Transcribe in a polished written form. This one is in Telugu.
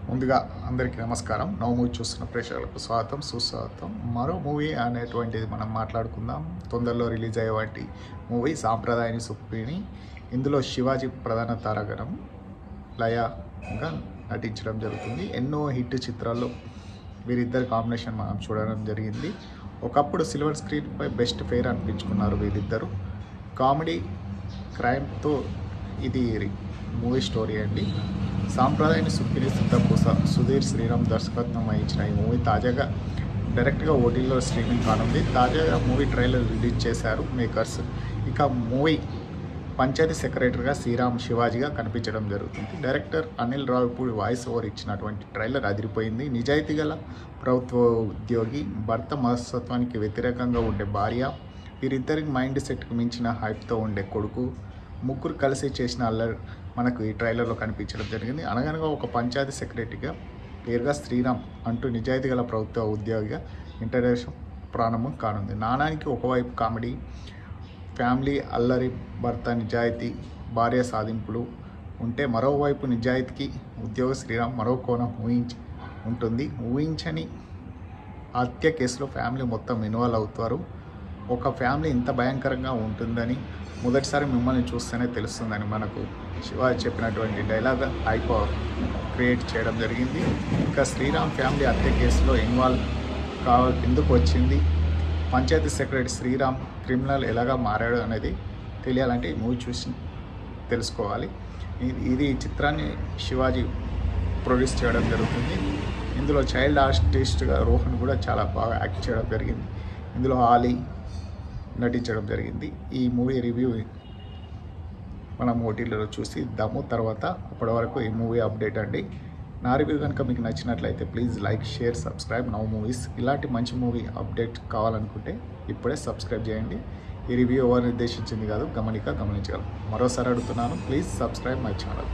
ముందుగా అందరికీ నమస్కారం. నవ్ మూవీ చూస్తున్న ప్రేక్షకులకు స్వాగతం, సుస్వాగతం. మరో మూవీ అనేటువంటిది మనం మాట్లాడుకుందాం. తొందరలో రిలీజ్ అయ్యేవాటి మూవీ సాంప్రదాయాన్ని సుప్పిని. ఇందులో శివాజీ ప్రధాన తారాగణం లయగా నటించడం జరుగుతుంది. ఎన్నో హిట్ చిత్రాల్లో వీరిద్దరి కాంబినేషన్ మనం చూడడం జరిగింది. ఒకప్పుడు సిల్వర్ స్క్రీన్పై బెస్ట్ ఫెయిర్ అనిపించుకున్నారు వీరిద్దరు. కామెడీ క్రైమ్తో ఇది మూవీ స్టోరీ అండి. సాంప్రదాయాన్ని సుప్పిని సిద్ధపూస సుధీర్ శ్రీరామ్ దర్శకత్వం వహించిన ఈ మూవీ తాజాగా డైరెక్ట్గా ఓటీలో స్ట్రీమింగ్ కానుంది. తాజాగా మూవీ ట్రైలర్ రిలీజ్ చేశారు మేకర్స్. ఇక మూవీ పంచాయతీ సెక్రటరీగా శ్రీరామ్ శివాజీగా కనిపించడం జరుగుతుంది. Director Anil Ravipudi voice over ఇచ్చినటువంటి ట్రైలర్ అదిరిపోయింది. నిజాయితీ గల ప్రభుత్వ ఉద్యోగి భర్త మనస్తత్వానికి వ్యతిరేకంగా ఉండే భార్య, వీరిద్దరికి మైండ్ సెట్కి మించిన హైప్తో ఉండే కొడుకు, ముగ్గురు కలిసి చేసిన అల్లరి మనకు ఈ ట్రైలర్లో కనిపించడం జరిగింది. అనగనగా ఒక పంచాయతీ సెక్రటరీగా పేరుగా శ్రీరామ్ అంటూ నిజాయితీ గల ప్రభుత్వ ఉద్యోగిగా ఇంట్రడక్షన్ ప్రారంభం కానుంది. నాణానికి ఒకవైపు కామెడీ, ఫ్యామిలీ అల్లరి, భర్త నిజాయితీ, భార్య సాధింపులు ఉంటే మరోవైపు నిజాయితీకి ఉద్యోగ శ్రీరామ్ మరో కోణం ఉంటుంది. ఊహించని హత్య కేసులో ఫ్యామిలీ మొత్తం ఇన్వాల్వ్ అవుతారు. ఒక ఫ్యామిలీ ఇంత భయంకరంగా ఉంటుందని మొదటిసారి మిమ్మల్ని చూస్తేనే తెలుస్తుందని మనకు శివాజీ చెప్పినటువంటి డైలాగ్ హైప్ క్రియేట్ చేయడం జరిగింది. ఇంకా శ్రీరామ్ ఫ్యామిలీ హత్య కేసులో ఇన్వాల్వ్ ఎందుకు వచ్చింది, పంచాయతీ సెక్రటరీ శ్రీరామ్ క్రిమినల్ ఎలాగా మారాడు అనేది తెలియాలంటే ఈ మూవీ చూసి తెలుసుకోవాలి. ఇది చిత్రాన్ని శివాజీ ప్రొడ్యూస్ చేయడం జరుగుతుంది. ఇందులో చైల్డ్ ఆర్టిస్ట్గా రోహన్ కూడా చాలా బాగా యాక్ట్ చేయడం జరిగింది. ఇందులో ఆలీ నటించడం జరిగింది. ఈ మూవీ రివ్యూ మనం ఓటీటీలో చూసి ఇద్దాము తర్వాత. అప్పటి వరకు ఈ మూవీ అప్డేట్ అండి. నా రివ్యూ కనుక మీకు నచ్చినట్లయితే please like, share, subscribe now movies. ఇలాంటి మంచి మూవీ అప్డేట్ కావాలనుకుంటే ఇప్పుడే సబ్స్క్రైబ్ చేయండి. ఈ రివ్యూ ఎవరు నిర్దేశించింది కాదు, గమనించగలరు. మరోసారి అడుగుతున్నాను, ప్లీజ్ సబ్స్క్రైబ్ మై ఛానల్.